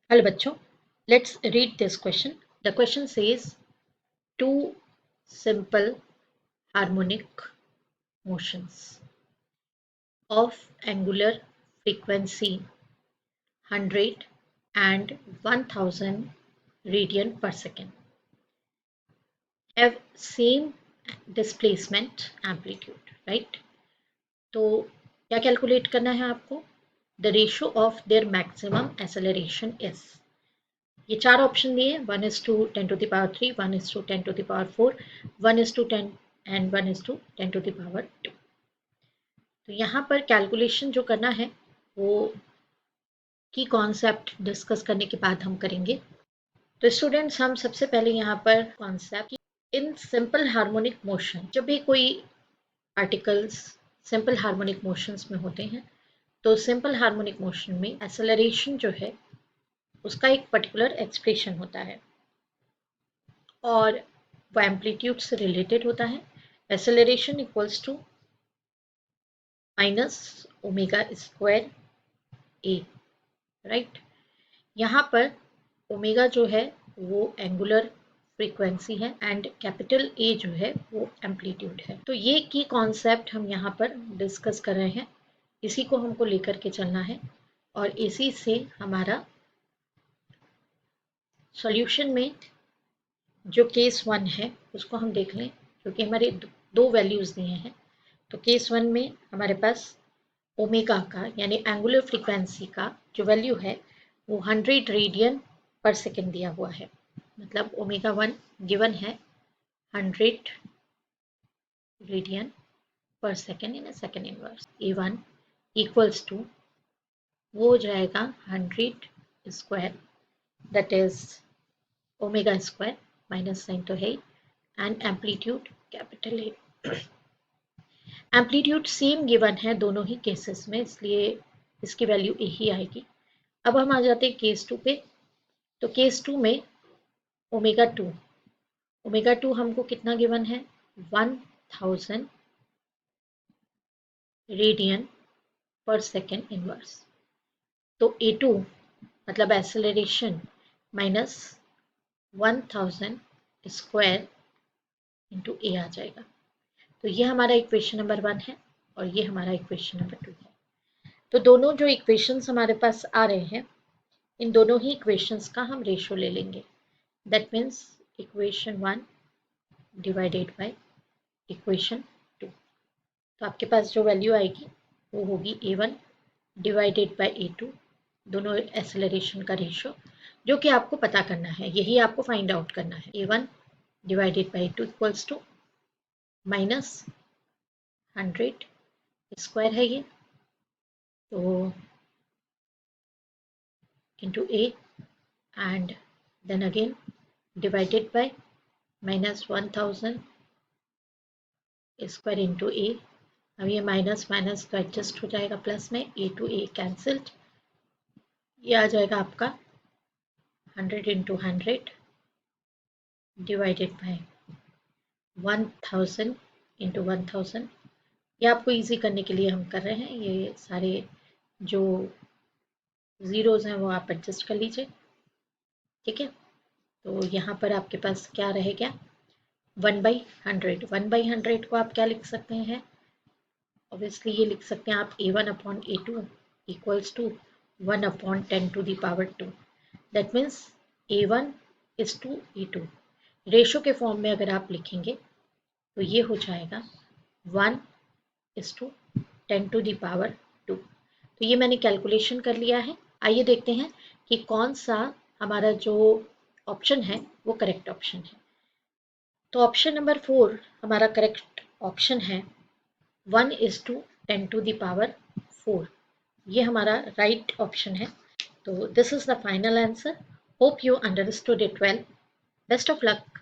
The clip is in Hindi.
Hello bachcho, let's read this question. The question says two simple harmonic motions of angular frequency 100 and 1000 radian per second have same displacement amplitude, right? तो क्या कैलकुलेट करना है आपको? The ratio of their maximum acceleration is, ये चार ऑप्शन दिए, 1:10⁻³ 1:10⁻⁴ 1:10 एंड 1:10⁻²। तो यहाँ पर कैलकुलेशन जो करना है वो की कॉन्सेप्ट डिस्कस करने के बाद हम करेंगे। तो स्टूडेंट्स, हम सबसे पहले यहाँ पर concept in simple harmonic motion, जब भी कोई पार्टिकल्स सिंपल हार्मोनिक मोशंस में होते हैं तो सिंपल हार्मोनिक मोशन में एक्सेलरेशन जो है उसका एक पर्टिकुलर एक्सप्रेशन होता है और वो एम्पलीट्यूड से रिलेटेड होता है। Acceleration equals to minus omega square A, right. यहाँ पर ओमेगा जो है वो एंगुलर फ्रीक्वेंसी है एंड कैपिटल ए जो है वो एम्पलीट्यूड है। तो ये की कॉन्सेप्ट हम यहाँ पर डिस्कस कर रहे हैं, इसी को हमको लेकर के चलना है और इसी से हमारा सॉल्यूशन में जो केस 1 है उसको हम देख लें, क्योंकि हमारे दो वैल्यूज़ दिए हैं। तो केस 1 में हमारे पास ओमेगा का यानी एंगुलर फ्रीक्वेंसी का जो वैल्यू है वो 100 रेडियन पर सेकेंड दिया हुआ है, मतलब ओमेगा 1 गिवन है 100 रेडियन पर second in second inverse. A1 equals to वो हो जाएगा 100 square, that is omega square, minus sign तो है, and amplitude capital A. Amplitude same given है दोनों ही केसेस में, इसलिए इसकी वैल्यू ए ही आएगी। अब हम आ जाते हैं केस 2 पे। तो केस 2 में ओमेगा 2 हमको कितना गिवन है? 1000 रेडियन पर सेकेंड इनवर्स। तो A2 मतलब एक्सेलरेशन माइनस 1000 स्क्वायर इंटू ए आ जाएगा। तो ये हमारा इक्वेशन नंबर 1 है और ये हमारा इक्वेशन नंबर 2 है। तो दोनों जो इक्वेशंस हमारे पास आ रहे हैं, इन दोनों ही इक्वेशंस का हम रेशो ले लेंगे। That means equation 1 divided by equation 2। तो आपके पास जो वैल्यू आएगी वो होगी A1 डिवाइडेड बाय A2, दोनों एक्सेलरेशन का रेशो, जो कि आपको पता करना है, यही आपको फाइंड आउट करना है। A1 divided by A2 equals to minus 100 square है ये, तो into A and then again divided by minus 1000 square into A. अब ये माइनस माइनस तो एडजस्ट हो जाएगा प्लस में, ए टू ए कैंसल्ड, ये आ जाएगा आपका 100 इंटू 100 डिवाइडेड बाय 1000 इंटू 1000। ये आपको इजी करने के लिए हम कर रहे हैं, ये सारे जो ज़ीरोज़ हैं वो आप एडजस्ट कर लीजिए, ठीक है। तो यहाँ पर आपके पास क्या रहेगा? 1/100। 1/100 को आप क्या लिख सकते हैं? ऑब्वियसली ये लिख सकते हैं आप A1/A2 equals to 1/10⁻²। That means A1 is to A2। Ratio के फॉर्म में अगर आप लिखेंगे तो ये हो जाएगा 1:10⁻²। तो ये मैंने कैलकुलेशन कर लिया है। आइए देखते हैं कि कौन सा हमारा जो ऑप्शन है वो करेक्ट ऑप्शन है। तो ऑप्शन नंबर 4 हमारा करेक्ट ऑप्शन है 1:10⁻⁴। ये हमारा राइट ऑप्शन है। तो this is the final answer. Hope you understood it well. Best of luck.